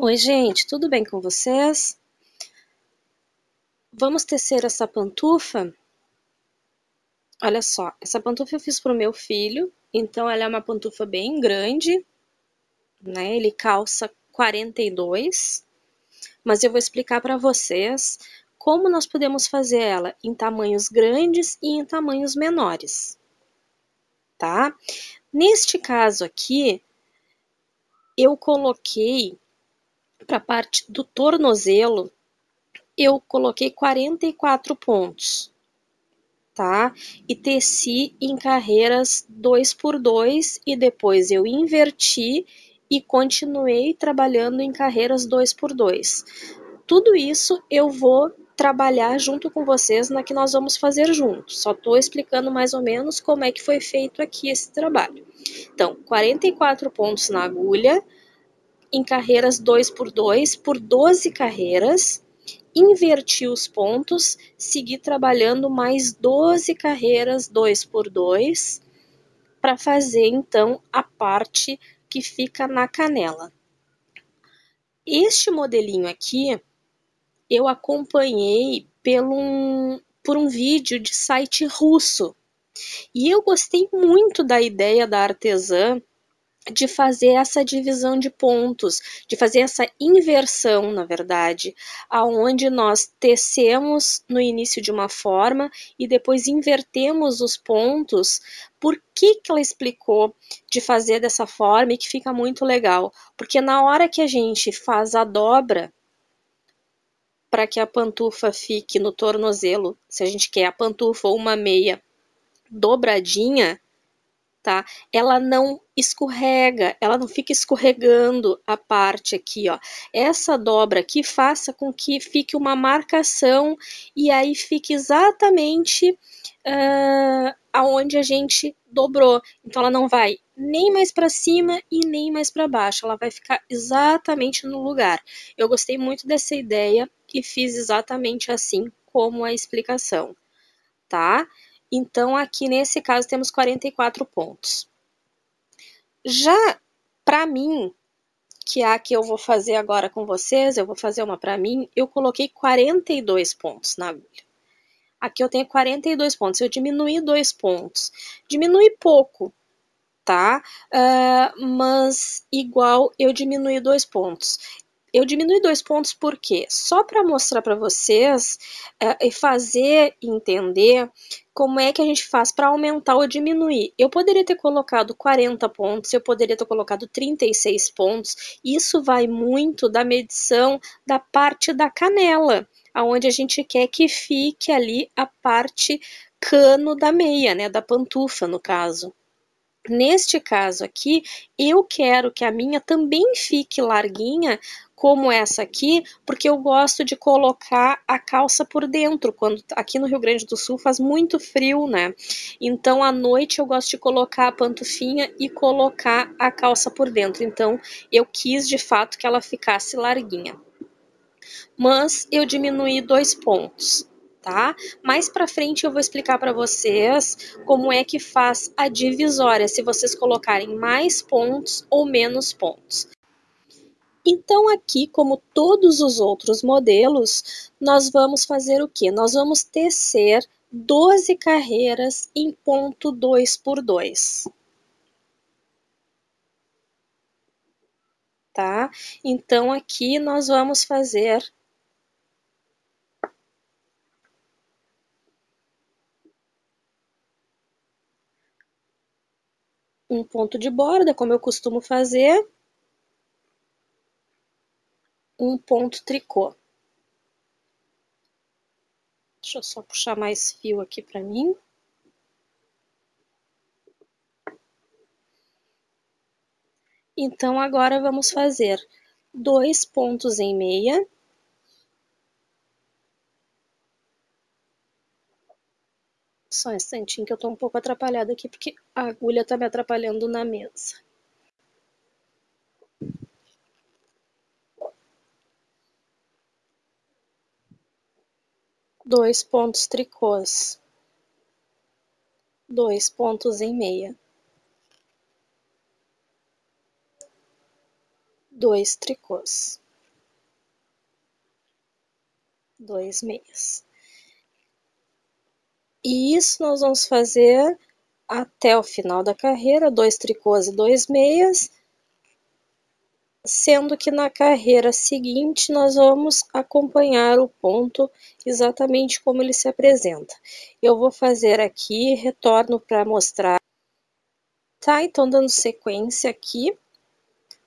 Oi, gente, tudo bem com vocês? Vamos tecer essa pantufa? Olha só, essa pantufa eu fiz para o meu filho, então ela é uma pantufa bem grande, né? Ele calça 42, mas eu vou explicar para vocês como nós podemos fazer ela em tamanhos grandes e em tamanhos menores, tá? Neste caso aqui, eu coloquei para a parte do tornozelo, eu coloquei 44 pontos. Tá? E teci em carreiras 2x2 e depois eu inverti e continuei trabalhando em carreiras 2x2. Tudo isso eu vou trabalhar junto com vocês na que nós vamos fazer juntos. Só estou explicando mais ou menos como é que foi feito aqui esse trabalho. Então, 44 pontos na agulha, em carreiras 2x2 por 12 carreiras, inverti os pontos, segui trabalhando mais 12 carreiras 2x2 para fazer então a parte que fica na canela. Este modelinho aqui eu acompanhei por um vídeo de site russo e eu gostei muito da ideia da artesã de fazer essa divisão de pontos, de fazer essa inversão, na verdade, aonde nós tecemos no início de uma forma e depois invertemos os pontos. Por que ela explicou de fazer dessa forma e que fica muito legal? Porque na hora que a gente faz a dobra para que a pantufa fique no tornozelo, se a gente quer a pantufa ou uma meia dobradinha, tá? Ela não escorrega, ela não fica escorregando a parte aqui, ó. Essa dobra aqui faça com que fique uma marcação e aí fique exatamente aonde a gente dobrou. Então ela não vai nem mais para cima e nem mais para baixo, ela vai ficar exatamente no lugar. Eu gostei muito dessa ideia e fiz exatamente assim como a explicação, tá? Então, aqui nesse caso, temos 44 pontos. Já para mim, que é a que eu vou fazer agora com vocês, eu vou fazer uma para mim, eu coloquei 42 pontos na agulha. Aqui eu tenho 42 pontos, eu diminuí 2 pontos. Diminui pouco, tá? Mas igual eu diminui 2 pontos. Eu diminui 2 pontos por quê? Só para mostrar para vocês e fazer entender como é que a gente faz para aumentar ou diminuir. Eu poderia ter colocado 40 pontos, eu poderia ter colocado 36 pontos. Isso vai muito da medição da parte da canela, aonde a gente quer que fique ali a parte cano da meia, né, da pantufa no caso. Neste caso aqui, eu quero que a minha também fique larguinha, como essa aqui, porque eu gosto de colocar a calça por dentro, quando aqui no Rio Grande do Sul faz muito frio, né? Então, à noite eu gosto de colocar a pantufinha e colocar a calça por dentro. Então, eu quis de fato que ela ficasse larguinha. Mas eu diminuí 2 pontos. Tá? Mais para frente eu vou explicar para vocês como é que faz a divisória, se vocês colocarem mais pontos ou menos pontos. Então aqui, como todos os outros modelos, nós vamos fazer o quê? Nós vamos tecer 12 carreiras em ponto 2x2. Tá? Então aqui nós vamos fazer um ponto de borda, como eu costumo fazer, um ponto tricô. Deixa eu só puxar mais fio aqui para mim. Então, agora vamos fazer 2 pontos em meia. Só um instantinho que eu tô um pouco atrapalhada aqui, porque a agulha tá me atrapalhando na mesa. Dois pontos tricôs. 2 pontos em meia. 2 tricôs. 2 meias. E isso nós vamos fazer até o final da carreira, 2 tricôs e 2 meias, sendo que na carreira seguinte nós vamos acompanhar o ponto exatamente como ele se apresenta. Eu vou fazer aqui, retorno para mostrar. Tá, então dando sequência aqui,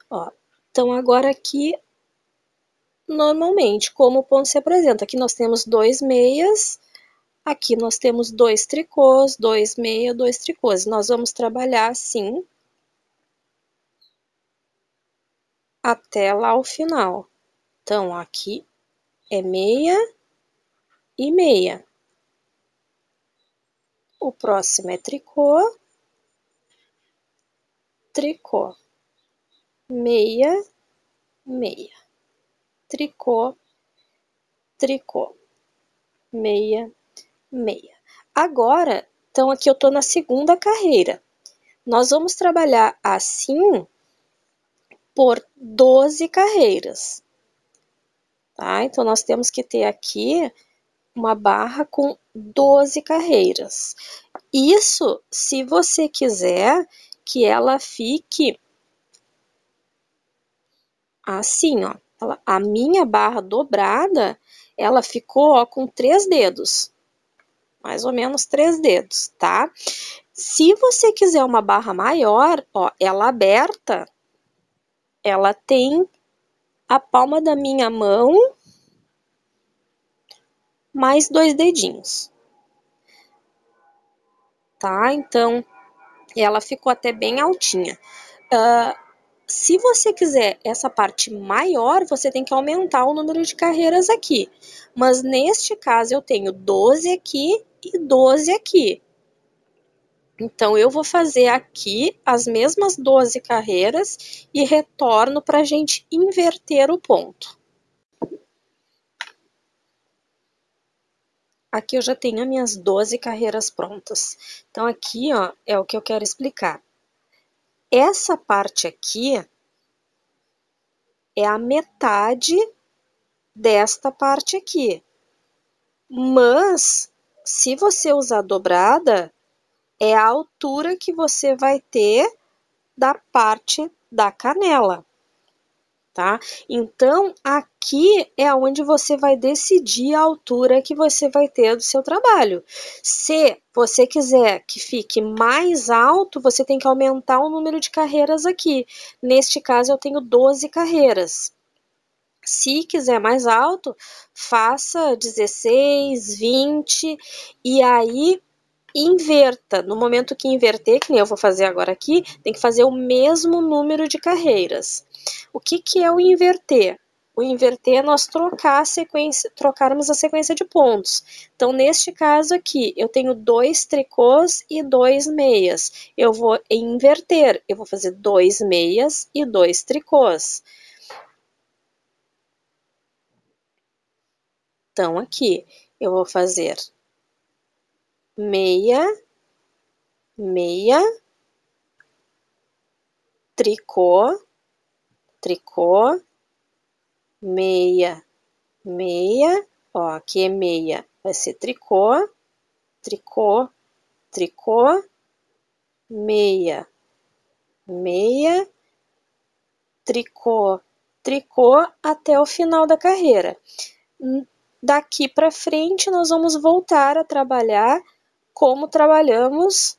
ó. Então agora aqui, normalmente, como o ponto se apresenta, aqui nós temos 2 meias, aqui nós temos 2 tricôs, 2 meias, 2 tricôs. Nós vamos trabalhar assim até lá o final. Então, aqui é meia e meia. O próximo é tricô, tricô, meia, meia, tricô, tricô, meia, meia. Agora, então aqui eu tô na segunda carreira. Nós vamos trabalhar assim por 12 carreiras, tá? Então, nós temos que ter aqui uma barra com 12 carreiras. Isso, se você quiser que ela fique assim, ó. A minha barra dobrada, ela ficou, ó, com 3 dedos. Mais ou menos 3 dedos, tá? Se você quiser uma barra maior, ó, ela aberta, ela tem a palma da minha mão mais 2 dedinhos, tá? Então, ela ficou até bem altinha. Se você quiser essa parte maior, você tem que aumentar o número de carreiras aqui. Mas neste caso, eu tenho 12 aqui e 12 aqui. Então, eu vou fazer aqui as mesmas 12 carreiras e retorno para a gente inverter o ponto. Aqui eu já tenho as minhas 12 carreiras prontas. Então, aqui, ó, é o que eu quero explicar. Essa parte aqui é a metade desta parte aqui. Mas, se você usar dobrada, é a altura que você vai ter da parte da canela, tá? Então, aqui é onde você vai decidir a altura que você vai ter do seu trabalho. Se você quiser que fique mais alto, você tem que aumentar o número de carreiras aqui. Neste caso, eu tenho 12 carreiras. Se quiser mais alto, faça 16, 20 e aí inverta. No momento que inverter, que nem eu vou fazer agora aqui, tem que fazer o mesmo número de carreiras. O que é o inverter? O inverter é nós trocarmos a sequência de pontos. Então, neste caso aqui, eu tenho 2 tricôs e 2 meias. Eu vou inverter, eu vou fazer 2 meias e 2 tricôs. Então, aqui, eu vou fazer meia, meia, tricô, tricô, meia, meia, ó, aqui é meia, vai ser tricô, tricô, tricô, meia, meia, tricô, tricô até o final da carreira. Daqui para frente, nós vamos voltar a trabalhar como trabalhamos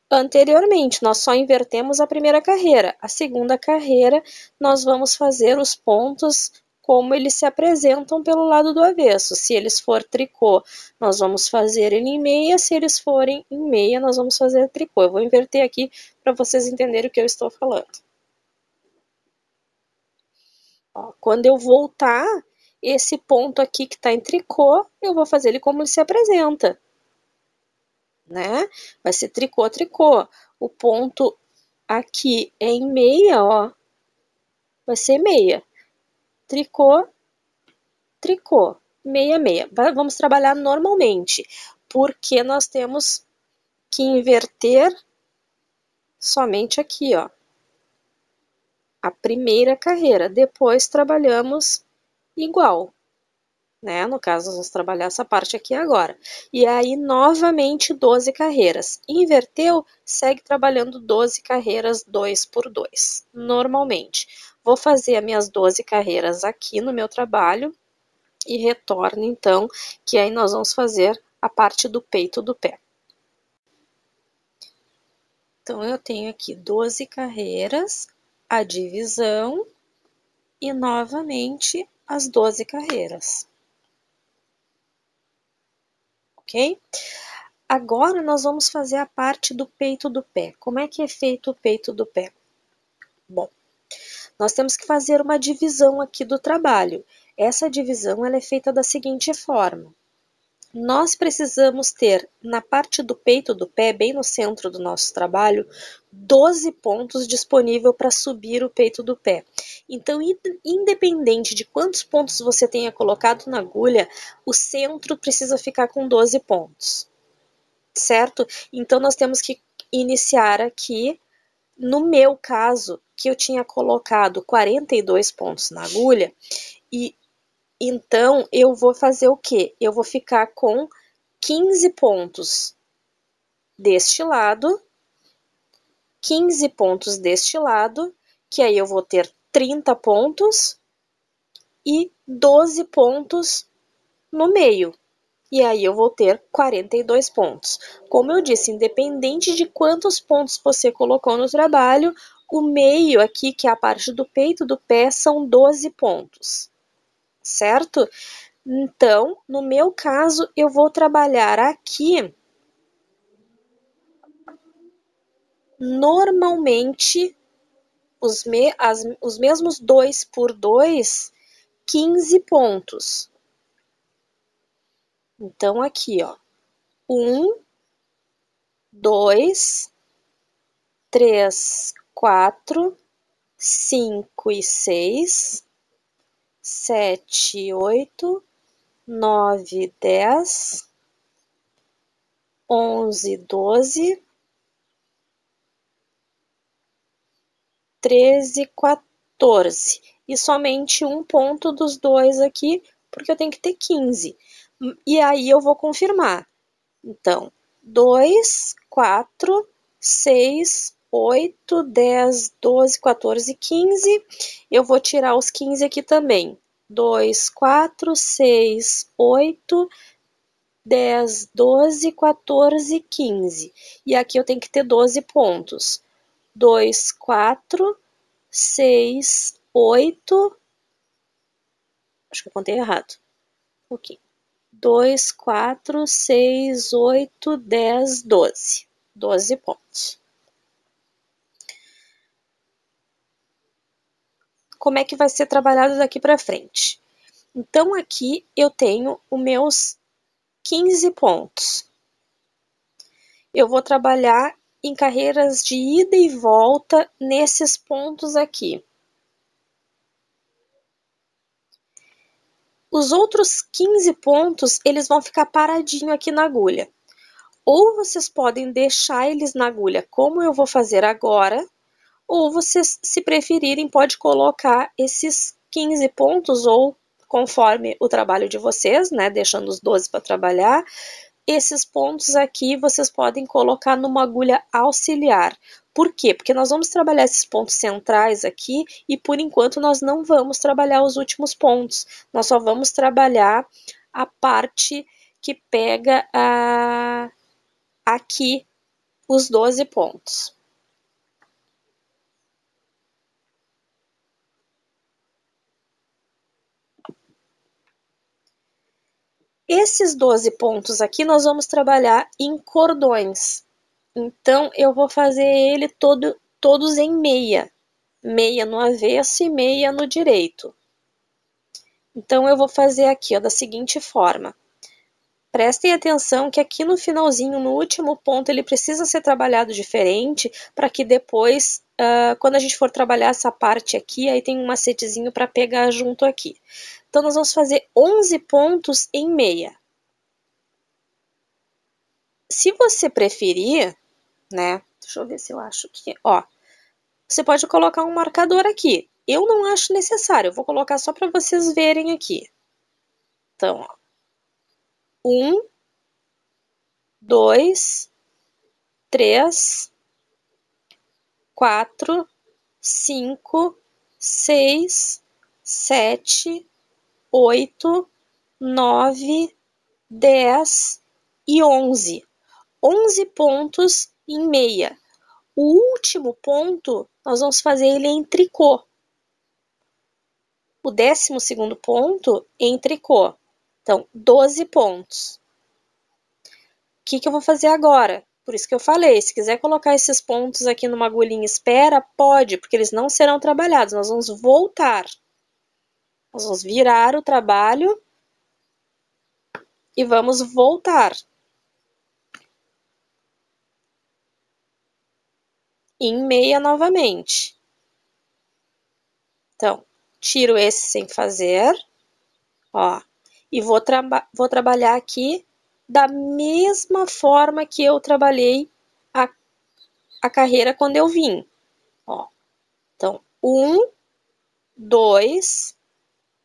anteriormente. Nós só invertemos a primeira carreira. A segunda carreira, nós vamos fazer os pontos como eles se apresentam pelo lado do avesso. Se eles for tricô, nós vamos fazer ele em meia. Se eles forem em meia, nós vamos fazer tricô. Eu vou inverter aqui para vocês entenderem o que eu estou falando. Ó, quando eu voltar, esse ponto aqui que está em tricô, eu vou fazer ele como ele se apresenta, né? Vai ser tricô, tricô. O ponto aqui é em meia, ó, vai ser meia. Tricô, tricô, meia, meia. Vamos trabalhar normalmente, porque nós temos que inverter somente aqui, ó, a primeira carreira. Depois trabalhamos igual. né? No caso, nós vamos trabalhar essa parte aqui agora. E aí, novamente, 12 carreiras. Inverteu, segue trabalhando 12 carreiras 2 por 2, normalmente. Vou fazer as minhas 12 carreiras aqui no meu trabalho e retorno, então, que aí nós vamos fazer a parte do peito do pé. Então, eu tenho aqui 12 carreiras, a divisão e, novamente, as 12 carreiras. Ok? Agora, nós vamos fazer a parte do peito do pé. Como é que é feito o peito do pé? Bom, nós temos que fazer uma divisão aqui do trabalho. Essa divisão ela é feita da seguinte forma. Nós precisamos ter, na parte do peito do pé, bem no centro do nosso trabalho, 12 pontos disponíveis para subir o peito do pé. Então, independente de quantos pontos você tenha colocado na agulha, o centro precisa ficar com 12 pontos, certo? Então, nós temos que iniciar aqui, no meu caso, que eu tinha colocado 42 pontos na agulha, e então, eu vou fazer o quê? Eu vou ficar com 15 pontos deste lado, 15 pontos deste lado, que aí eu vou ter 30 pontos e 12 pontos no meio. E aí eu vou ter 42 pontos. Como eu disse, independente de quantos pontos você colocou no trabalho, o meio aqui, que é a parte do peito do pé, são 12 pontos, certo? Então, no meu caso, eu vou trabalhar aqui, normalmente, os mesmos 2 por 2, 15 pontos. Então, aqui, ó, 1, 2, 3, 4, 5 e 6, 7, 8, 9, 10, 11, 12, 13, 14. E somente um ponto dos dois aqui, porque eu tenho que ter 15. E aí eu vou confirmar. Então, 2, 4, 6, 8, 10, 12, 14, 15. Eu vou tirar os 15 aqui também. 2, 4, 6, 8, 10, 12, 14, 15. E aqui eu tenho que ter 12 pontos. 2, 4, 6, 8. Acho que eu contei errado. Ok. 2, 4, 6, 8, 10, 12. 12 pontos. Como é que vai ser trabalhado daqui para frente? Então, aqui eu tenho os meus 15 pontos. Eu vou trabalhar em carreiras de ida e volta nesses pontos aqui. Os outros 15 pontos, eles vão ficar paradinho aqui na agulha. Ou vocês podem deixar eles na agulha, como eu vou fazer agora, ou vocês, se preferirem, pode colocar esses 15 pontos, ou conforme o trabalho de vocês, né, deixando os 12 para trabalhar, esses pontos aqui vocês podem colocar numa agulha auxiliar. Por quê? Porque nós vamos trabalhar esses pontos centrais aqui e, por enquanto, nós não vamos trabalhar os últimos pontos. Nós só vamos trabalhar a parte que pega aqui os 12 pontos. Esses 12 pontos aqui nós vamos trabalhar em cordões. Então, eu vou fazer ele todos em meia. Meia no avesso e meia no direito. Então, eu vou fazer aqui, ó, da seguinte forma. Prestem atenção que aqui no finalzinho, no último ponto, ele precisa ser trabalhado diferente para que depois, quando a gente for trabalhar essa parte aqui, aí tem um macetezinho para pegar junto aqui. Então, nós vamos fazer 11 pontos em meia. Se você preferir, né? Deixa eu ver se eu acho que, ó. Você pode colocar um marcador aqui. Eu não acho necessário, eu vou colocar só para vocês verem aqui. Então, ó, 1, 2, 3, 4, 5, 6, 7, 8, 9, 10 e 11. 11 pontos em meia. O último ponto, nós vamos fazer ele em tricô. O 12º ponto em tricô. Então, 12 pontos. O que eu vou fazer agora? Por isso que eu falei, se quiser colocar esses pontos aqui numa agulhinha espera, pode, porque eles não serão trabalhados. Nós vamos voltar. Nós vamos virar o trabalho e vamos voltar. Em meia novamente. Então, tiro esse sem fazer, ó, e vou trabalhar aqui da mesma forma que eu trabalhei a carreira quando eu vim, ó. Então, 1, 2,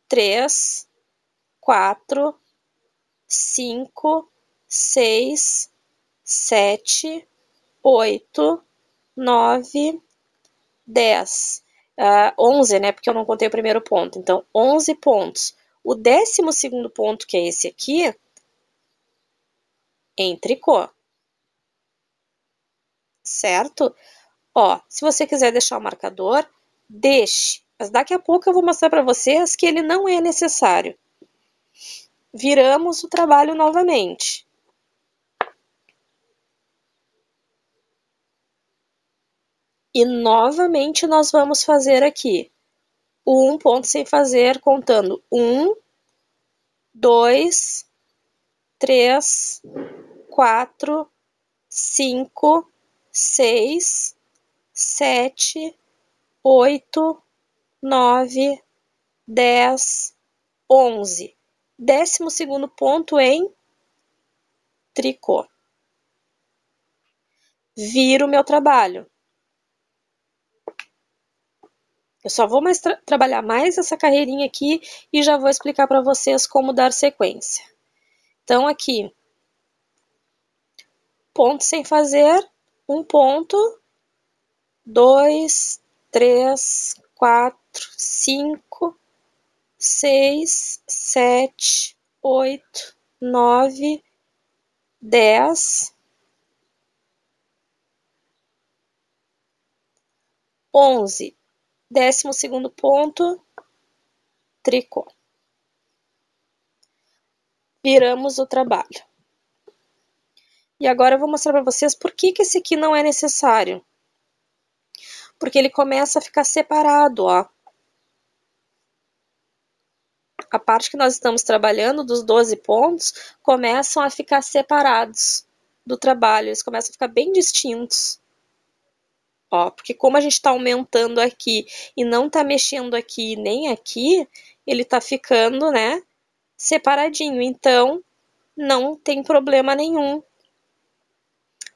3, 4, 5, 6, 7, 8, 9, 10. 11, né? Porque eu não contei o primeiro ponto. Então, 11 pontos. O 12º ponto, que é esse aqui, em tricô. Certo? Ó, se você quiser deixar o marcador, deixe. Mas daqui a pouco eu vou mostrar para vocês que ele não é necessário. Viramos o trabalho novamente. E novamente nós vamos fazer aqui um ponto sem fazer, contando 1, 2, 3, 4, 5, 6, 7, 8, 9, 10, 11. 12º ponto em tricô. Viro o meu trabalho. Eu só vou trabalhar mais essa carreirinha aqui e já vou explicar para vocês como dar sequência. Então, aqui, ponto sem fazer, um ponto, 2, 3, 4, 5, 6, 7, 8, 9, 10, 11. 12º ponto, tricô. Viramos o trabalho. E agora eu vou mostrar para vocês por que esse aqui não é necessário. Porque ele começa a ficar separado, ó. A parte que nós estamos trabalhando, dos 12 pontos, começam a ficar separados do trabalho. Eles começam a ficar bem distintos. Ó, porque como a gente está aumentando aqui e não está mexendo aqui nem aqui, ele está ficando, né, separadinho. Então, não tem problema nenhum,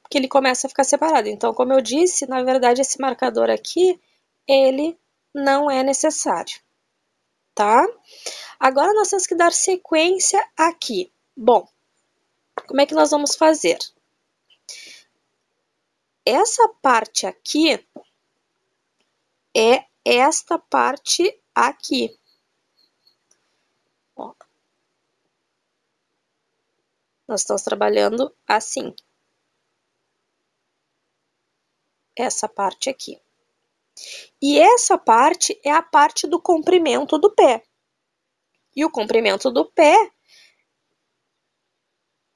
porque ele começa a ficar separado. Então, como eu disse, na verdade, esse marcador aqui, ele não é necessário, tá? Agora, nós temos que dar sequência aqui. Bom, como é que nós vamos fazer? Essa parte aqui é esta parte aqui. Ó. Nós estamos trabalhando assim. Essa parte aqui. E essa parte é a parte do comprimento do pé. E o comprimento do pé,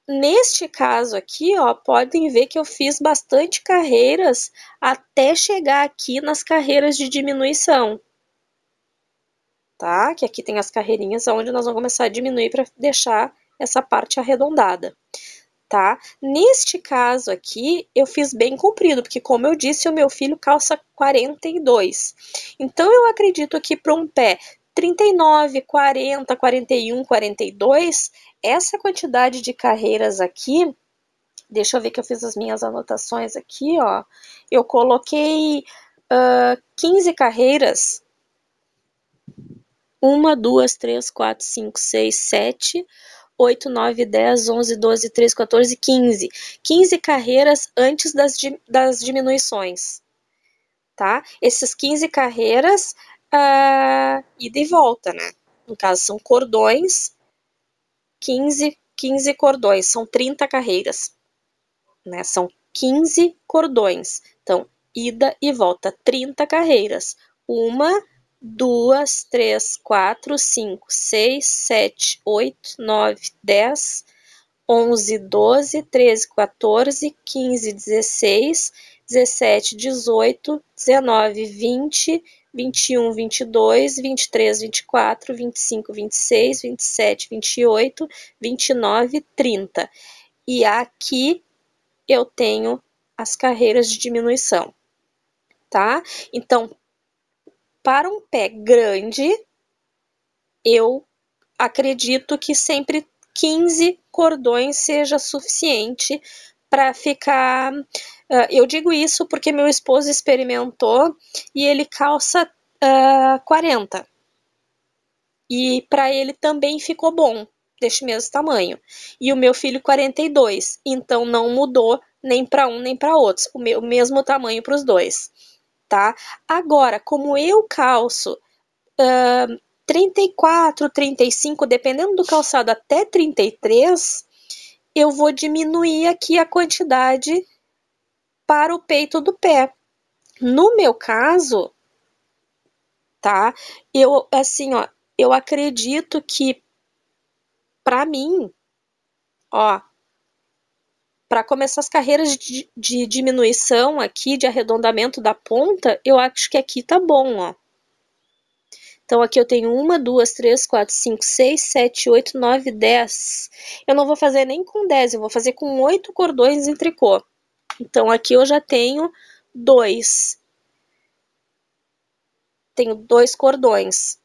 neste caso aqui, ó, podem ver que eu fiz bastante carreiras até chegar aqui nas carreiras de diminuição. Tá? Que aqui tem as carreirinhas onde nós vamos começar a diminuir para deixar essa parte arredondada. Tá? Neste caso aqui, eu fiz bem comprido, porque como eu disse, o meu filho calça 42. Então, eu acredito que para um pé 39, 40, 41, 42, essa quantidade de carreiras aqui, deixa eu ver que eu fiz as minhas anotações aqui, ó, eu coloquei 15 carreiras, 1, 2, 3, 4, 5, 6, 7, 8, 9, 10, 11, 12, 13, 14, 15. 15 carreiras antes das diminuições, tá? Esses 15 carreiras, ida e volta, né? No caso, são cordões, 15 cordões, são 30 carreiras, né? São 15 cordões. Então, ida e volta, 30 carreiras. 1, 2, 3, 4, 5, 6, 7, 8, 9, 10, 11, 12, 13, 14, 15, 16, 17, 18, 19, 20, 21, 22, 23, 24, 25, 26, 27, 28, 29, 30. E aqui eu tenho as carreiras de diminuição, tá? Então, para um pé grande, eu acredito que sempre 15 cordões seja suficiente para ficar... Eu digo isso porque meu esposo experimentou e ele calça 40. E para ele também ficou bom, deste mesmo tamanho. E o meu filho 42, então não mudou nem para um nem para outros, o mesmo tamanho para os dois, tá? Agora, como eu calço 34, 35, dependendo do calçado até 33, eu vou diminuir aqui a quantidade para o peito do pé. No meu caso, tá? Eu, assim, ó, eu acredito que para mim, ó, para começar as carreiras de diminuição aqui, de arredondamento da ponta, eu acho que aqui tá bom, ó. Então, aqui eu tenho 1, 2, 3, 4, 5, 6, 7, 8, 9, 10. Eu não vou fazer nem com 10, eu vou fazer com 8 cordões em tricô. Então, aqui eu já tenho 2. Tenho 2 cordões,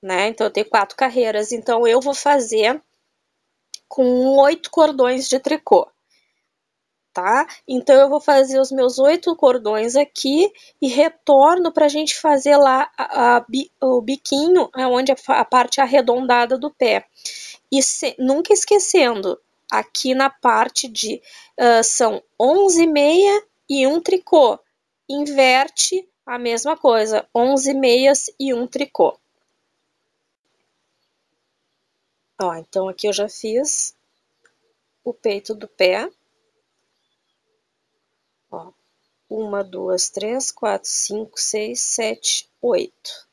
né? Então, eu tenho 4 carreiras. Então, eu vou fazer com 8 cordões de tricô, tá? Então, eu vou fazer os meus 8 cordões aqui e retorno para a gente fazer lá o biquinho, onde a parte arredondada do pé. E nunca esquecendo, aqui na parte de são 11 meia e um tricô. Inverte a mesma coisa, 11 meias e um tricô. Ó, então aqui eu já fiz o peito do pé. Ó, 1, 2, 3, 4, 5, 6, 7, 8.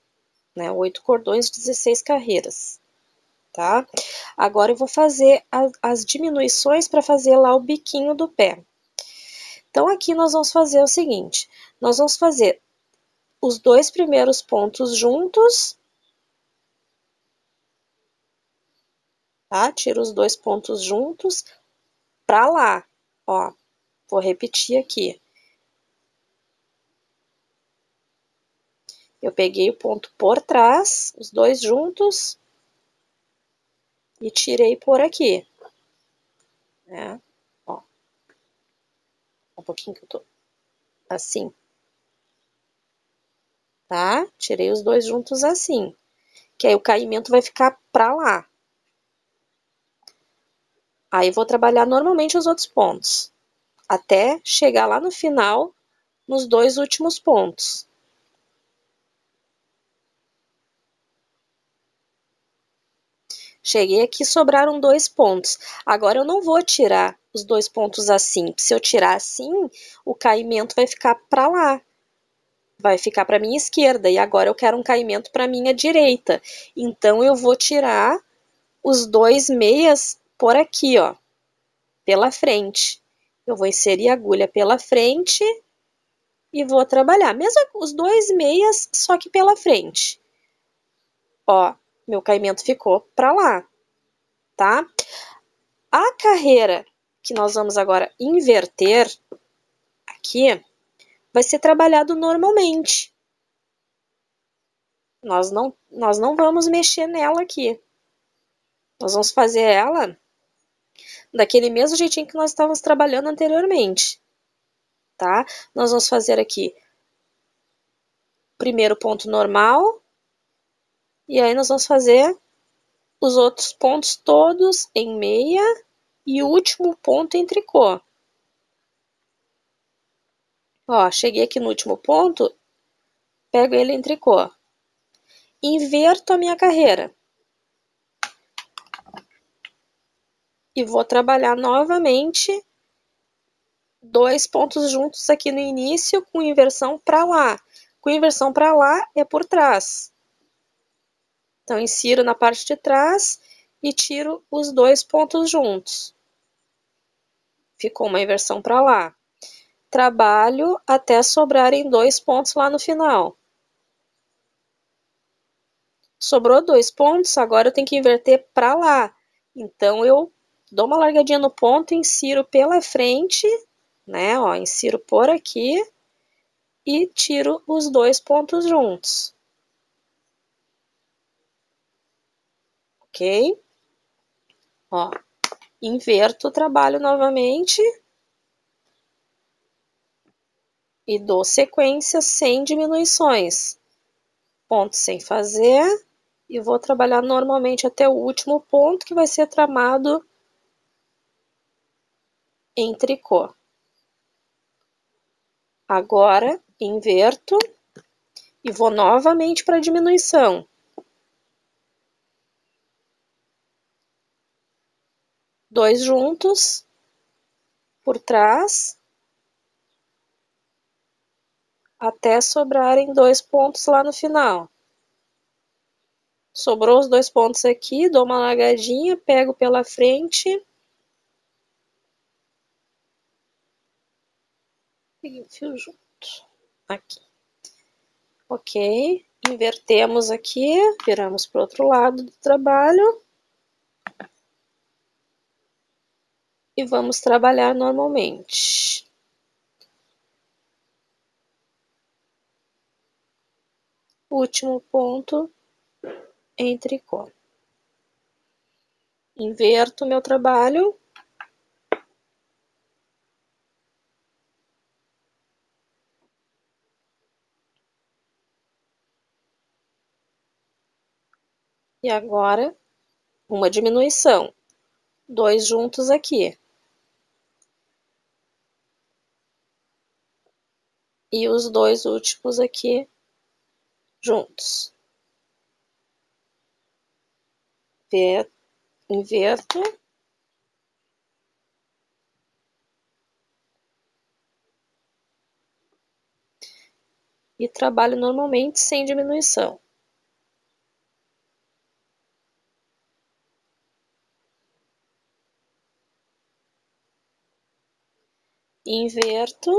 Né? 8 cordões, 16 carreiras. Tá? Agora eu vou fazer as diminuições para fazer lá o biquinho do pé. Então, aqui nós vamos fazer o seguinte, nós vamos fazer os 2 primeiros pontos juntos, tá? Tiro os 2 pontos juntos para lá, ó, vou repetir aqui. Eu peguei o ponto por trás, os 2 juntos, e tirei por aqui, né? Ó, um pouquinho que eu tô assim, tá? Tirei os 2 juntos assim, que aí o caimento vai ficar para lá. Aí vou trabalhar normalmente os outros pontos, até chegar lá no final, nos 2 últimos pontos. Cheguei aqui, sobraram 2 pontos. Agora eu não vou tirar os 2 pontos assim. Se eu tirar assim, o caimento vai ficar para lá. Vai ficar para minha esquerda. E agora eu quero um caimento para minha direita. Então eu vou tirar os 2 meias por aqui, ó, pela frente. Eu vou inserir a agulha pela frente e vou trabalhar. Mesmo os 2 meias, só que pela frente. Ó, meu caimento ficou para lá, tá? A carreira que nós vamos agora inverter aqui vai ser trabalhado normalmente. Nós não vamos mexer nela aqui. Nós vamos fazer ela daquele mesmo jeitinho que nós estávamos trabalhando anteriormente, tá? Nós vamos fazer aqui primeiro ponto normal, E aí nós vamos fazer os outros pontos todos em meia e o último ponto em tricô. Ó, cheguei aqui no último ponto, pego ele em tricô. Inverto a minha carreira. E vou trabalhar novamente 2 pontos juntos aqui no início com inversão para lá. Com inversão para lá é por trás. Então, insiro na parte de trás e tiro os 2 pontos juntos. Ficou uma inversão para lá. Trabalho até sobrarem 2 pontos lá no final. Sobrou 2 pontos, agora eu tenho que inverter para lá. Então, eu dou uma largadinha no ponto, insiro pela frente, né? Ó, insiro por aqui e tiro os 2 pontos juntos. Ok? Ó, inverto o trabalho novamente e dou sequência sem diminuições. Ponto sem fazer e vou trabalhar normalmente até o último ponto que vai ser tramado em tricô. Agora, inverto e vou novamente para a diminuição. Dois juntos, por trás, até sobrarem 2 pontos lá no final. Sobrou os 2 pontos aqui, dou uma largadinha, pego pela frente. Peguei o fio junto. Aqui. Ok. Invertemos aqui, viramos para o outro lado do trabalho. E vamos trabalhar normalmente. Último ponto em tricô. Inverto meu trabalho. E agora, uma diminuição. 2 juntos aqui. E os 2 últimos aqui juntos. Inverto. E trabalho normalmente sem diminuição. Inverto.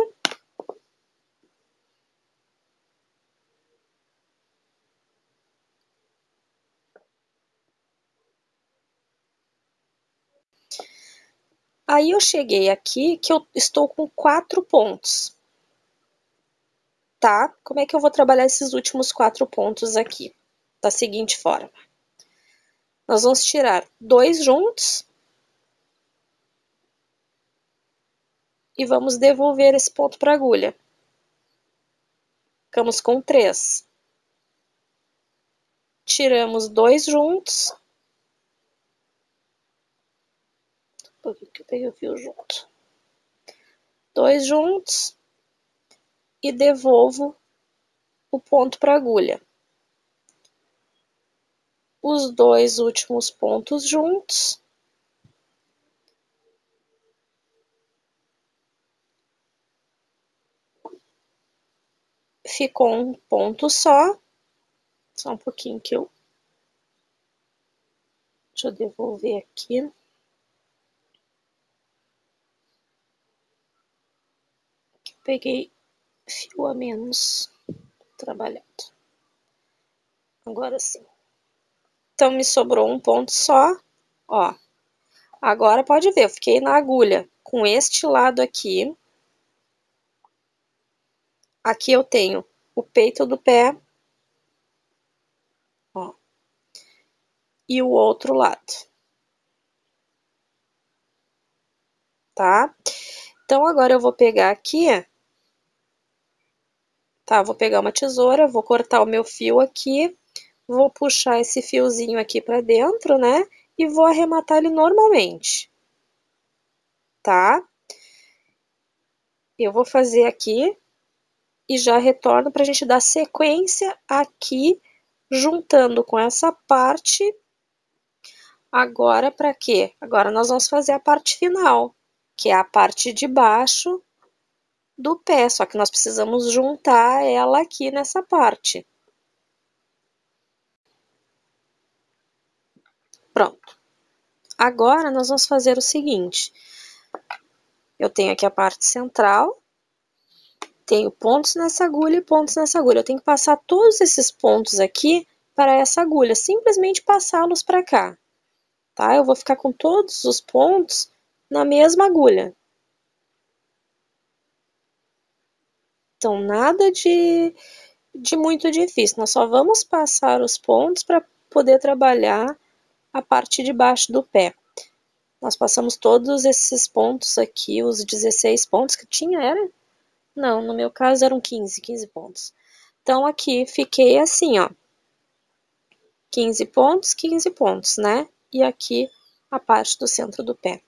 Aí eu cheguei aqui que eu estou com 4 pontos. Tá? Como é que eu vou trabalhar esses últimos 4 pontos aqui? Da seguinte forma. Nós vamos tirar 2 juntos. E vamos devolver esse ponto para a agulha. Ficamos com 3. Tiramos 2 juntos. Por que eu peguei o fio junto? 2 juntos. E devolvo o ponto para a agulha. Os 2 últimos pontos juntos. Ficou um ponto só. Só um pouquinho que eu... Deixa eu devolver aqui. Peguei fio a menos trabalhado. Agora sim. Então, me sobrou um ponto só, ó. Agora pode ver, eu fiquei na agulha com este lado aqui. Aqui eu tenho o peito do pé, ó. E o outro lado. Tá? Então, agora eu vou pegar aqui, tá? Vou pegar uma tesoura, vou cortar o meu fio aqui, Vou puxar esse fiozinho aqui para dentro, né? E vou arrematar ele normalmente, tá? Eu vou fazer aqui e já retorno para a gente dar sequência aqui, juntando com essa parte. Agora, para quê? Agora nós vamos fazer a parte final, que é a parte de baixo do pé, só que nós precisamos juntar ela aqui nessa parte. Pronto. Agora nós vamos fazer o seguinte. Eu tenho aqui a parte central, tenho pontos nessa agulha e pontos nessa agulha. Eu tenho que passar todos esses pontos aqui para essa agulha, simplesmente passá-los para cá, tá? Eu vou ficar com todos os pontos na mesma agulha. Então, nada de muito difícil. Nós só vamos passar os pontos para poder trabalhar a parte de baixo do pé. Nós passamos todos esses pontos aqui, os 16 pontos que tinha, era? Não, no meu caso eram 15 pontos. Então, aqui fiquei assim, ó. 15 pontos, né? E aqui a parte do centro do pé.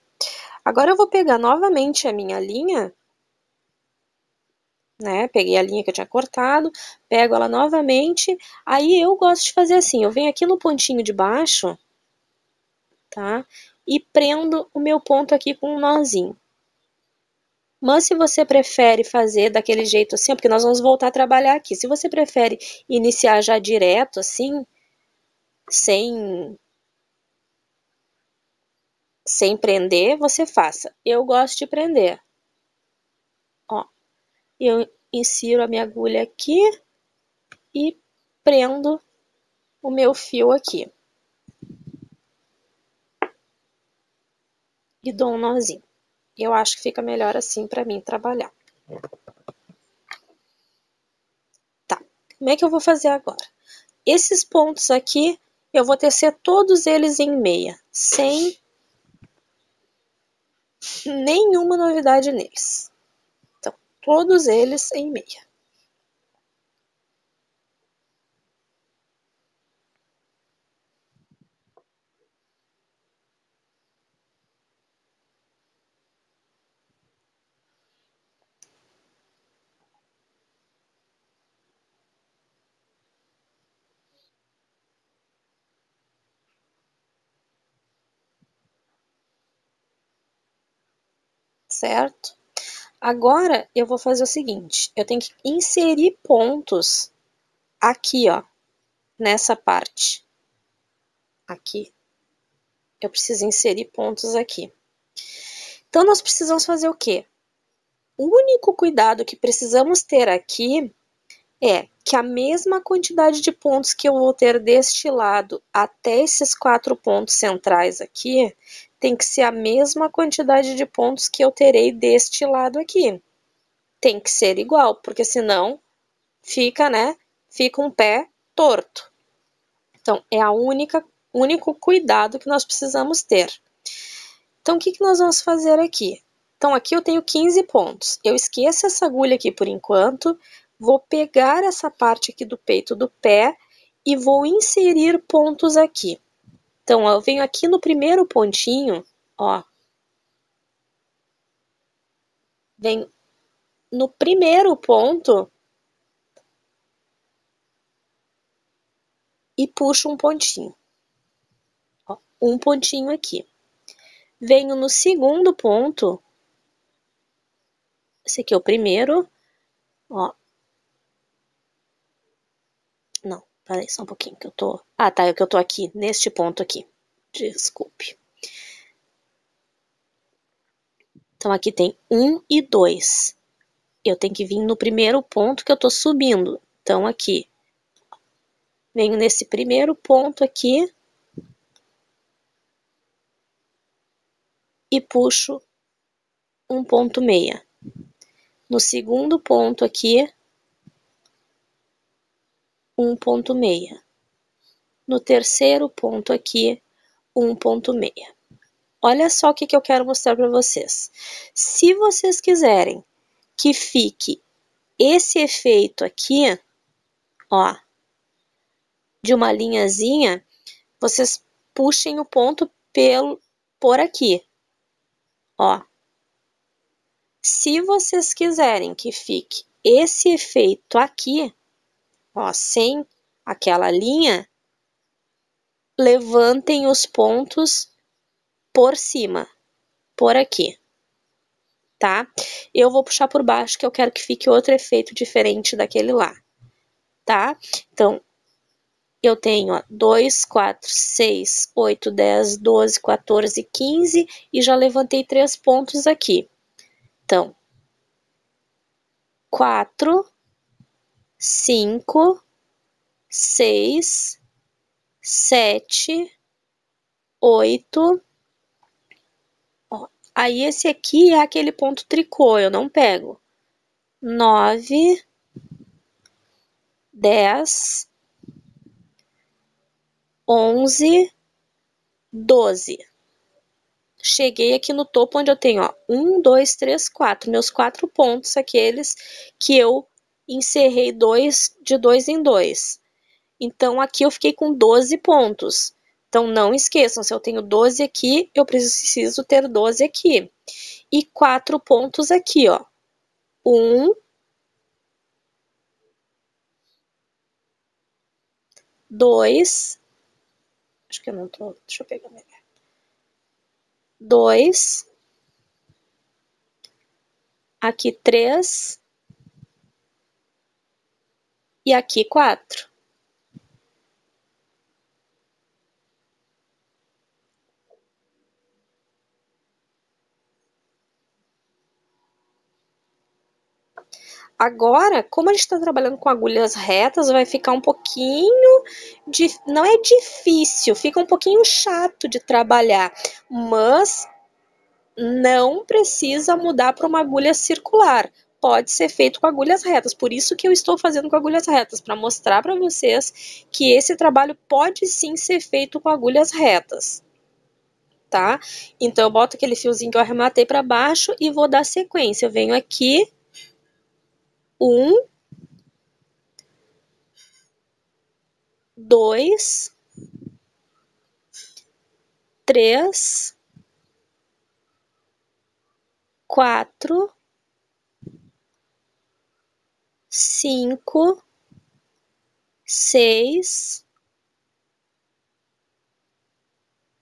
Agora eu vou pegar novamente a minha linha, né? Peguei a linha que eu tinha cortado, pego ela novamente. Aí eu gosto de fazer assim, eu venho aqui no pontinho de baixo, tá? E prendo o meu ponto aqui com um nozinho. Mas se você prefere fazer daquele jeito assim, porque nós vamos voltar a trabalhar aqui. Se você prefere iniciar já direto assim, sem prender, você faça. Eu gosto de prender. Ó, eu insiro a minha agulha aqui e prendo o meu fio aqui. E dou um nozinho. Eu acho que fica melhor assim para mim trabalhar. Tá, como é que eu vou fazer agora? Esses pontos aqui, eu vou tecer todos eles em meia, sem nenhuma novidade neles. Então, todos eles em meia. Certo? Agora, eu vou fazer o seguinte, eu tenho que inserir pontos aqui, ó, nessa parte. Aqui. Eu preciso inserir pontos aqui. Então, nós precisamos fazer o quê? O único cuidado que precisamos ter aqui é que a mesma quantidade de pontos que eu vou ter deste lado até esses 4 pontos centrais aqui, tem que ser a mesma quantidade de pontos que eu terei deste lado aqui. Tem que ser igual, porque senão fica, né? Fica um pé torto. Então, é a único cuidado que nós precisamos ter. Então, o que nós vamos fazer aqui? Então, aqui eu tenho 15 pontos. Eu esqueço essa agulha aqui por enquanto, vou pegar essa parte aqui do peito do pé e vou inserir pontos aqui. Então, eu venho aqui no primeiro pontinho, ó. Venho no primeiro ponto e puxo um pontinho. Ó, um pontinho aqui. Venho no segundo ponto, esse aqui é o primeiro, ó. Não, peraí só um pouquinho que eu tô... Ah, tá, é que eu tô aqui, neste ponto aqui. Desculpe. Então, aqui tem 1 e 2. Eu tenho que vir no primeiro ponto que eu tô subindo. Então, aqui. Venho nesse primeiro ponto aqui. E puxo um ponto meia. No segundo ponto aqui, um ponto meia. No terceiro ponto aqui, um ponto meia. Olha só o que eu quero mostrar para vocês. Se vocês quiserem que fique esse efeito aqui, ó, de uma linhazinha, vocês puxem o ponto por aqui, ó. Se vocês quiserem que fique esse efeito aqui, ó, sem aquela linha, levantem os pontos por cima, por aqui, tá? Eu vou puxar por baixo, que eu quero que fique outro efeito diferente daquele lá, tá? Então, eu tenho, ó, 2, 4, 6, 8, 10, 12, 14, 15 e já levantei 3 pontos aqui. Então, 4, 5, 6, 7, 8. Ó, aí esse aqui é aquele ponto tricô, eu não pego. 9, 10, 11, 12. Cheguei aqui no topo onde eu tenho, ó, 1, 2, 3, 4. Meus 4 pontos, aqueles que eu encerrei de 2 em 2. Então, aqui eu fiquei com 12 pontos. Então, não esqueçam, se eu tenho 12 aqui, eu preciso ter 12 aqui. E 4 pontos aqui, ó. 1, 2, acho que eu não tô, deixa eu pegar melhor. 2, aqui 3 e aqui 4. Agora, como a gente está trabalhando com agulhas retas, vai ficar um pouquinho, não é difícil, fica um pouquinho chato de trabalhar, mas não precisa mudar para uma agulha circular. Pode ser feito com agulhas retas, por isso que eu estou fazendo com agulhas retas, para mostrar para vocês que esse trabalho pode sim ser feito com agulhas retas, tá? Então, eu boto aquele fiozinho que eu arrematei para baixo e vou dar sequência. Eu venho aqui, 1, 2, 3, 4, 5, 6,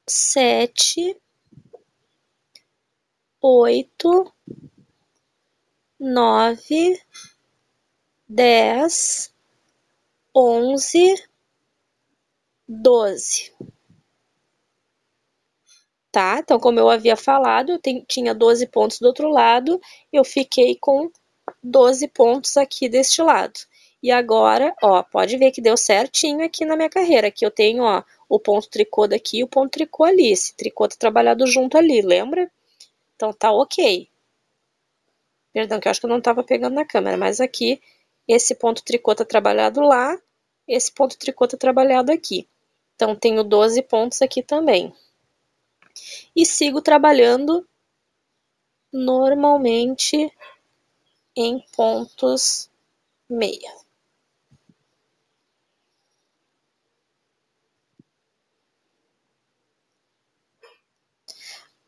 7, 8, 9, 10, 11, 12. Tá? Então, como eu havia falado, eu tinha 12 pontos do outro lado, eu fiquei com 12 pontos aqui deste lado. E agora, ó, pode ver que deu certinho aqui na minha carreira. Aqui eu tenho, ó, o ponto tricô daqui e o ponto tricô ali. Esse tricô tá trabalhado junto ali, lembra? Então tá ok. Perdão, que eu acho que eu não tava pegando na câmera, mas aqui esse ponto tricô tá trabalhado lá, esse ponto tricô tá trabalhado aqui. Então tenho 12 pontos aqui também. E sigo trabalhando normalmente em pontos meia.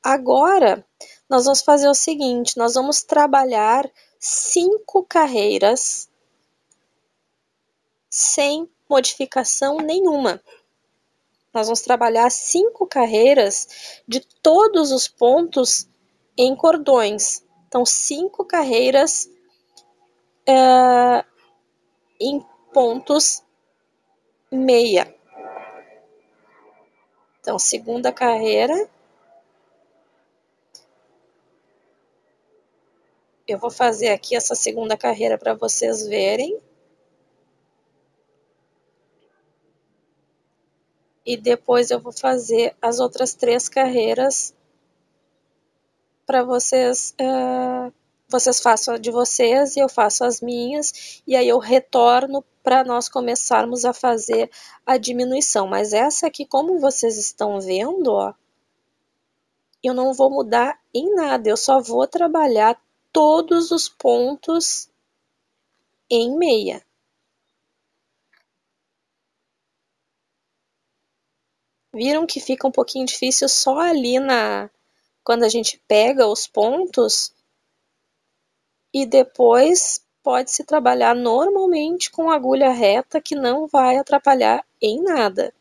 Agora, nós vamos fazer o seguinte, nós vamos trabalhar 5 carreiras sem modificação nenhuma. Nós vamos trabalhar 5 carreiras de todos os pontos em cordões. Então, 5 carreiras em pontos meia. Então, segunda carreira. Eu vou fazer aqui essa segunda carreira para vocês verem. E depois eu vou fazer as outras 3 carreiras para vocês, vocês façam a de vocês e eu faço as minhas, e aí eu retorno para nós começarmos a fazer a diminuição. Mas essa aqui, como vocês estão vendo, ó, eu não vou mudar em nada, eu só vou trabalhar todos os pontos em meia. Viram que fica um pouquinho difícil só ali quando a gente pega os pontos, e depois pode-se trabalhar normalmente com agulha reta, que não vai atrapalhar em nada.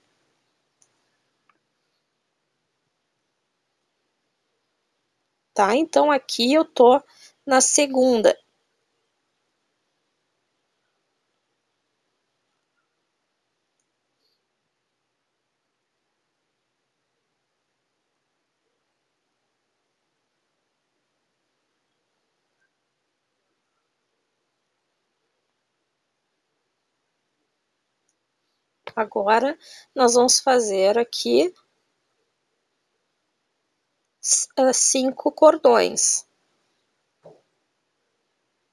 Tá? Então aqui eu tô na segunda. Agora nós vamos fazer aqui 5 cordões,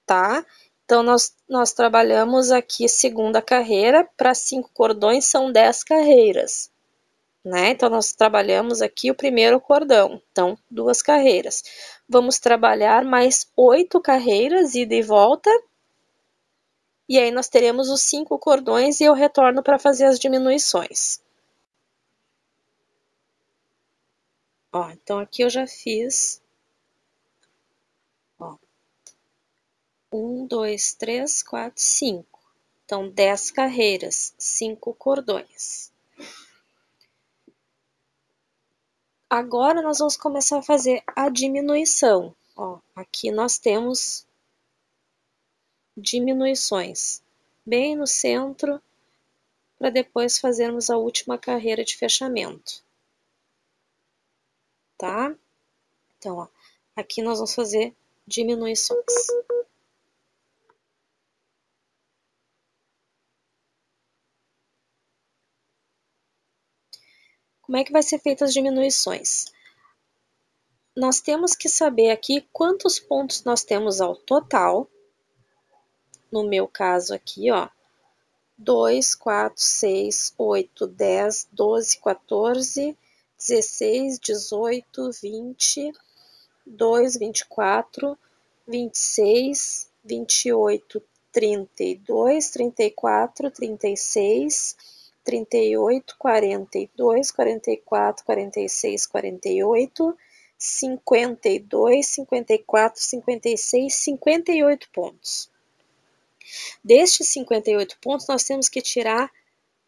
tá? Então nós trabalhamos aqui segunda carreira, para 5 cordões são 10 carreiras, né? Então nós trabalhamos aqui o primeiro cordão, então 2 carreiras. Vamos trabalhar mais 8 carreiras, ida e volta, e aí nós teremos os 5 cordões e eu retorno para fazer as diminuições. Ó, então aqui eu já fiz, ó, 1, 2, 3, 4, 5. Então, 10 carreiras, 5 cordões. Agora nós vamos começar a fazer a diminuição. Ó, aqui nós temos diminuições bem no centro, para depois fazermos a última carreira de fechamento. Tá? Então, ó, aqui nós vamos fazer diminuições. Como é que vai ser feitas as diminuições? Nós temos que saber aqui quantos pontos nós temos ao total. No meu caso aqui, ó, 2, 4, 6, 8, 10, 12, 14, 16, 18, 20, 2, 24, 26, 28, 32, 34, 36, 38, 42, 44, 46, 48, 52, 54, 56, 58 pontos. Destes 58 pontos, nós temos que tirar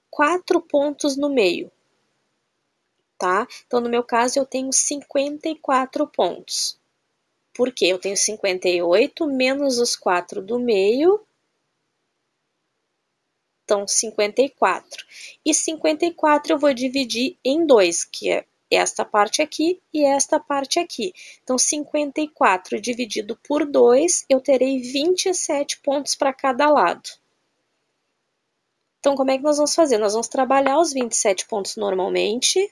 4 pontos no meio, tá? Então, no meu caso, eu tenho 54 pontos. Por quê? Eu tenho 58 menos os 4 do meio, então 54. E 54 eu vou dividir em 2, que é esta parte aqui e esta parte aqui. Então, 54 dividido por 2, eu terei 27 pontos para cada lado. Então, como é que nós vamos fazer? Nós vamos trabalhar os 27 pontos normalmente.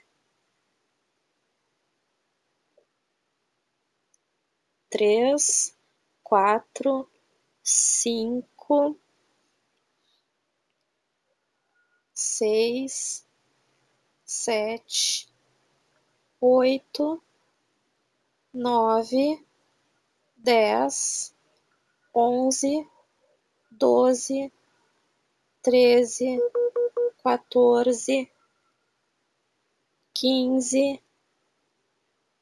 3, 4, 5, 6, 7, 8, 9, 10, 11, 12, 13, 14, 15,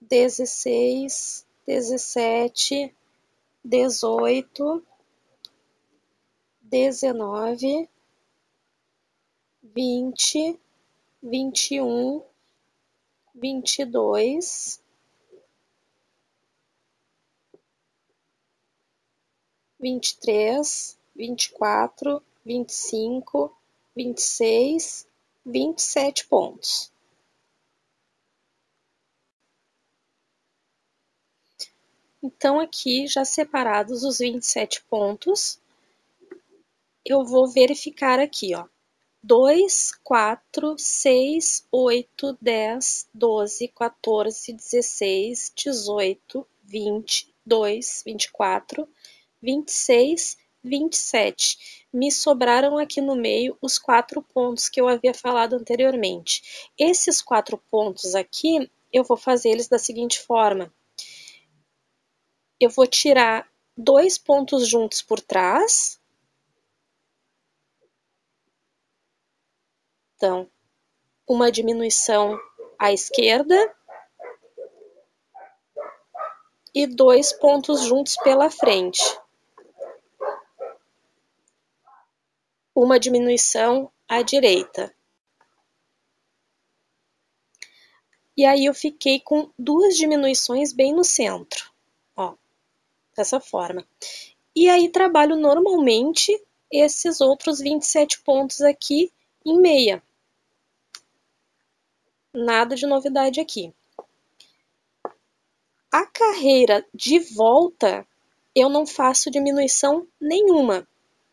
16, 17, 18, 19, 20, 21, 22, 23, 24, 25, 26, 27 pontos. Então, aqui, já separados os 27 pontos, eu vou verificar aqui, ó. 2, 4, 6, 8, 10, 12, 14, 16, 18, 22, 24, 26, 27. Me sobraram aqui no meio os 4 pontos que eu havia falado anteriormente. Esses 4 pontos aqui, eu vou fazer eles da seguinte forma. Eu vou tirar 2 pontos juntos por trás. Então, uma diminuição à esquerda e 2 pontos juntos pela frente. Uma diminuição à direita. E aí eu fiquei com 2 diminuições bem no centro, ó, dessa forma. E aí trabalho normalmente esses outros 27 pontos aqui em meia. Nada de novidade aqui. A carreira de volta, eu não faço diminuição nenhuma.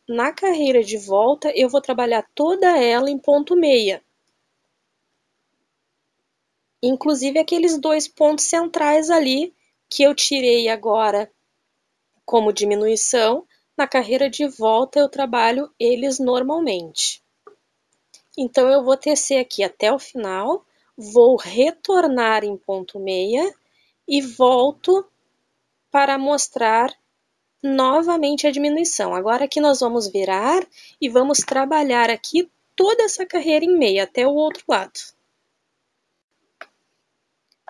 Na carreira de volta, eu vou trabalhar toda ela em ponto meia. Inclusive aqueles 2 pontos centrais ali que eu tirei agora como diminuição, na carreira de volta eu trabalho eles normalmente. Então eu vou tecer aqui até o final, vou retornar em ponto meia e volto para mostrar novamente a diminuição. Agora aqui nós vamos virar e vamos trabalhar aqui toda essa carreira em meia até o outro lado.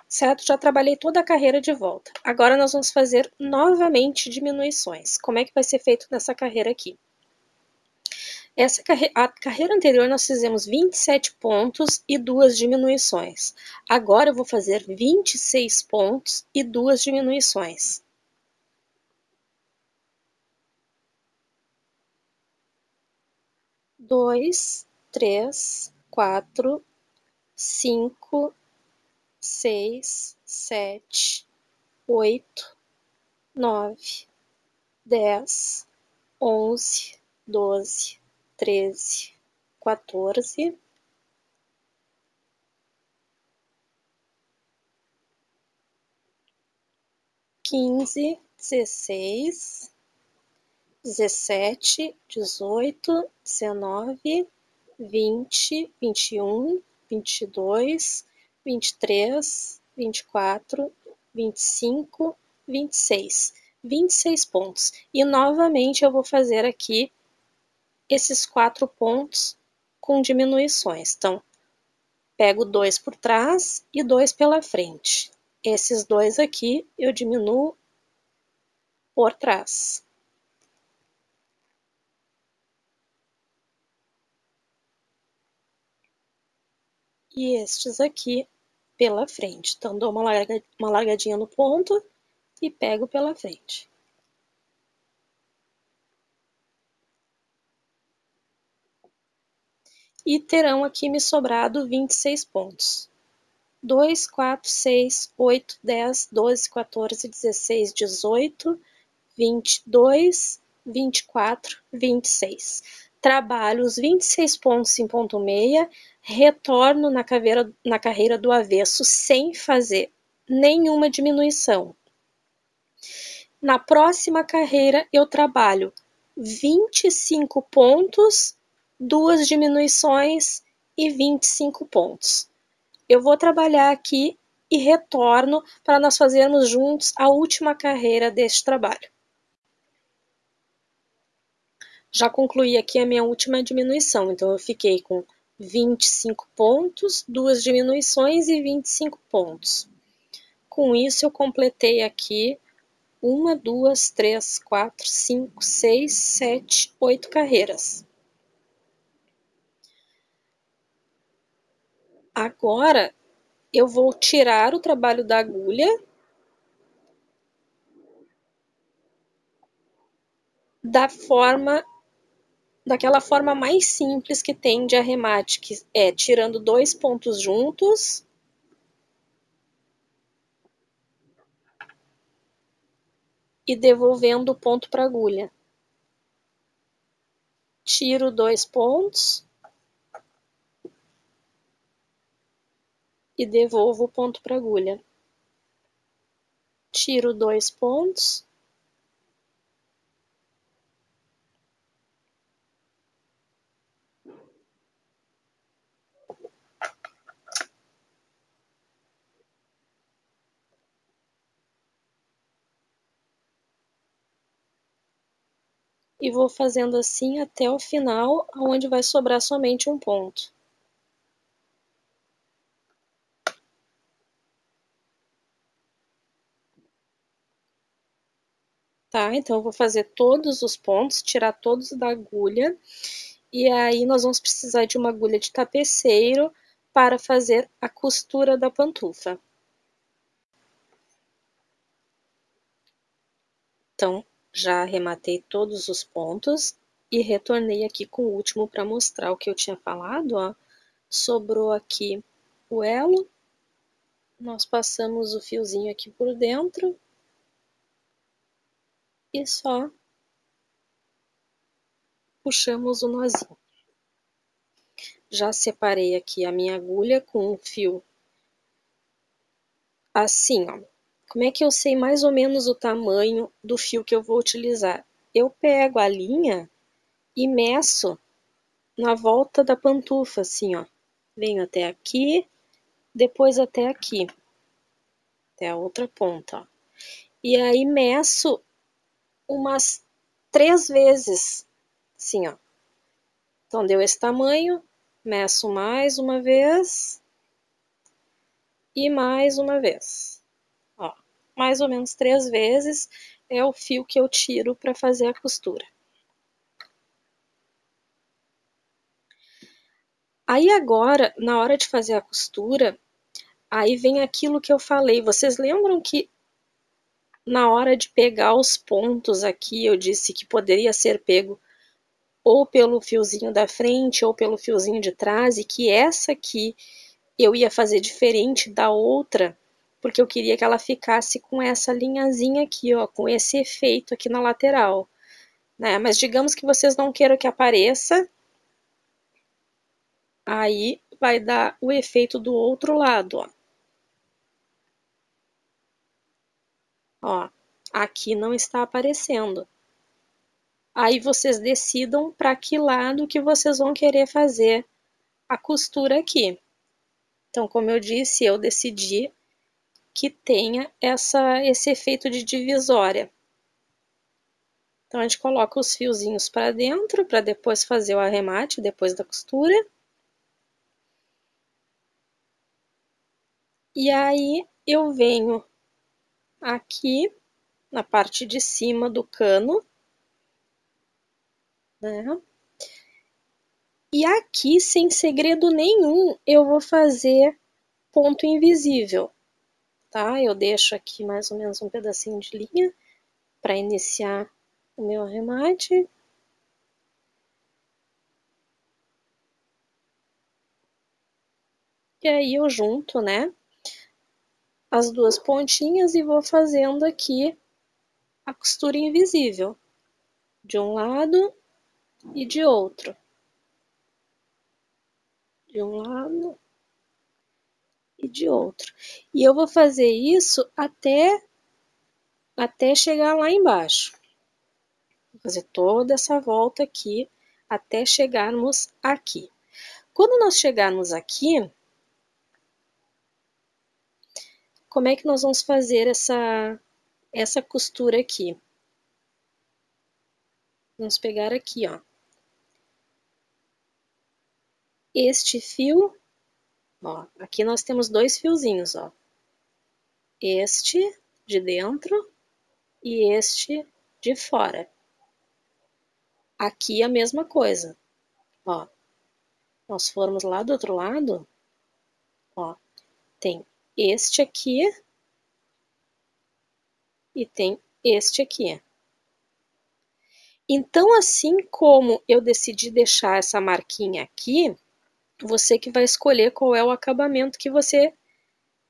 Certo? Já trabalhei toda a carreira de volta. Agora nós vamos fazer novamente diminuições. Como é que vai ser feito nessa carreira aqui? A carreira anterior nós fizemos 27 pontos e 2 diminuições. Agora eu vou fazer 26 pontos e 2 diminuições. Dois, 3, 4, 5, 6, 7, 8, 9, 10, 11, 12, 13, 14, 15, 16, 17, 18, 19, 20, 21, 22, 23, 24, 25, 26. 26 pontos. E novamente eu vou fazer aqui esses 4 pontos com diminuições. Então, pego 2 por trás e 2 pela frente. Esses 2 aqui eu diminuo por trás. E estes aqui pela frente. Então, dou uma largadinha no ponto e pego pela frente. E terão aqui me sobrado 26 pontos. 2, 4, 6, 8, 10, 12, 14, 16, 18, 22, 24, 26. Trabalho os 26 pontos em ponto meia, retorno na carreira do avesso sem fazer nenhuma diminuição. Na próxima carreira eu trabalho 25 pontos, 2 diminuições e 25 pontos. Eu vou trabalhar aqui e retorno para nós fazermos juntos a última carreira deste trabalho. Já concluí aqui a minha última diminuição, então eu fiquei com 25 pontos, 2 diminuições e 25 pontos. Com isso eu completei aqui 1, 2, 3, 4, 5, 6, 7, 8 carreiras. Agora eu vou tirar o trabalho da agulha daquela forma mais simples que tem de arremate, que é tirando 2 pontos juntos e devolvendo o ponto para a agulha. Tiro 2 pontos e devolvo o ponto para a agulha. Tiro 2 pontos e vou fazendo assim até o final, onde vai sobrar somente um ponto. tá? Então, eu vou fazer todos os pontos, tirar todos da agulha, e aí nós vamos precisar de uma agulha de tapeceiro para fazer a costura da pantufa. Então, já arrematei todos os pontos e retornei aqui com o último para mostrar o que eu tinha falado, ó. Sobrou aqui o elo, nós passamos o fiozinho aqui por dentro e só puxamos o nozinho. Já separei aqui a minha agulha com um fio assim, ó. Como é que eu sei mais ou menos o tamanho do fio que eu vou utilizar? Eu pego a linha e meço na volta da pantufa, assim, ó. Venho até aqui, depois até aqui, até a outra ponta, ó. E aí meço umas 3 vezes, assim, ó. Então, deu esse tamanho, meço mais uma vez e mais uma vez, ó. Mais ou menos 3 vezes é o fio que eu tiro para fazer a costura. Aí agora, na hora de fazer a costura, aí vem aquilo que eu falei. Vocês lembram que na hora de pegar os pontos aqui, eu disse que poderia ser pego ou pelo fiozinho da frente ou pelo fiozinho de trás, e que essa aqui eu ia fazer diferente da outra, porque eu queria que ela ficasse com essa linhazinha aqui, ó, com esse efeito aqui na lateral, né? Mas digamos que vocês não queiram que apareça, aí vai dar o efeito do outro lado, ó. Ó, aqui não está aparecendo. Aí vocês decidam para que lado que vocês vão querer fazer a costura aqui. Então, como eu disse, eu decidi que tenha esse efeito de divisória. Então, a gente coloca os fiozinhos para dentro, para depois fazer o arremate, depois da costura. E aí, eu venho aqui, na parte de cima do cano, né? E aqui, sem segredo nenhum, eu vou fazer ponto invisível, tá? Eu deixo aqui mais ou menos um pedacinho de linha para iniciar o meu arremate. E aí eu junto, né, as duas pontinhas e vou fazendo aqui a costura invisível, de um lado e de outro. De um lado e de outro. E eu vou fazer isso até chegar lá embaixo. Vou fazer toda essa volta aqui até chegarmos aqui. Quando nós chegarmos aqui, como é que nós vamos fazer essa costura aqui? Vamos pegar aqui, ó, este fio, ó, aqui nós temos 2 fiozinhos, ó, este de dentro e este de fora. Aqui a mesma coisa, ó, nós formos lá do outro lado, ó, tem este aqui e tem este aqui. Então, assim como eu decidi deixar essa marquinha aqui, você que vai escolher qual é o acabamento que você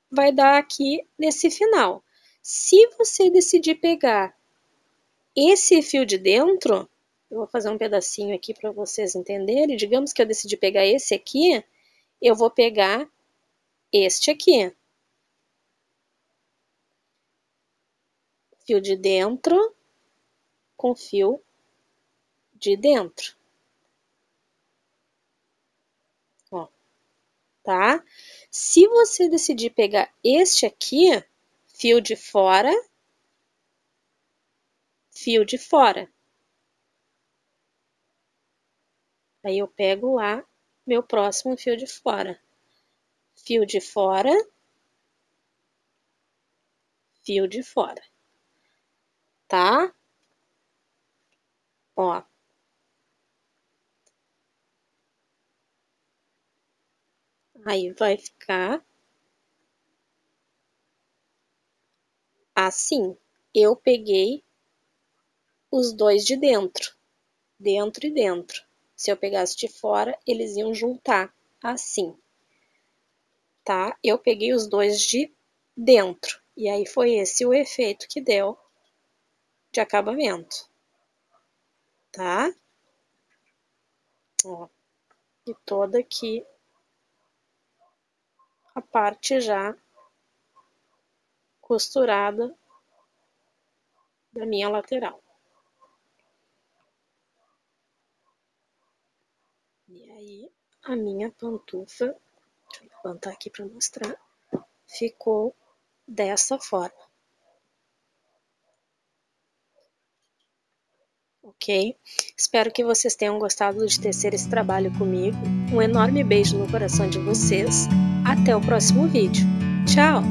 vai dar aqui nesse final. Se você decidir pegar esse fio de dentro, eu vou fazer um pedacinho aqui para vocês entenderem. Digamos que eu decidi pegar esse aqui, eu vou pegar este aqui. Fio de dentro com fio de dentro. Ó, tá? Se você decidir pegar este aqui, fio de fora, fio de fora. Aí eu pego lá meu próximo fio de fora. Fio de fora, fio de fora, tá? Ó. Aí vai ficar assim. Eu peguei os dois de dentro e dentro. Se eu pegasse de fora, eles iam juntar assim, tá? Eu peguei os dois de dentro. E aí foi esse o efeito que deu de acabamento, tá? Ó, e toda aqui a parte já costurada da minha lateral. E aí, a minha pantufa, deixa eu levantar aqui para mostrar, ficou dessa forma. Ok? Espero que vocês tenham gostado de tecer esse trabalho comigo. Um enorme beijo no coração de vocês. Até o próximo vídeo. Tchau!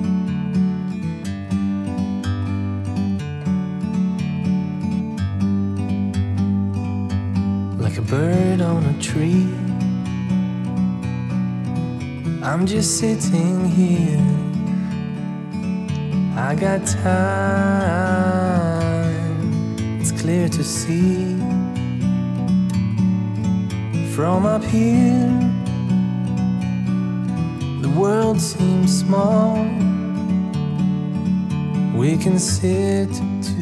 Like a bird on a tree, I'm just sitting here. I got time, it's clear to see. From up here, the world seems small. We can sit together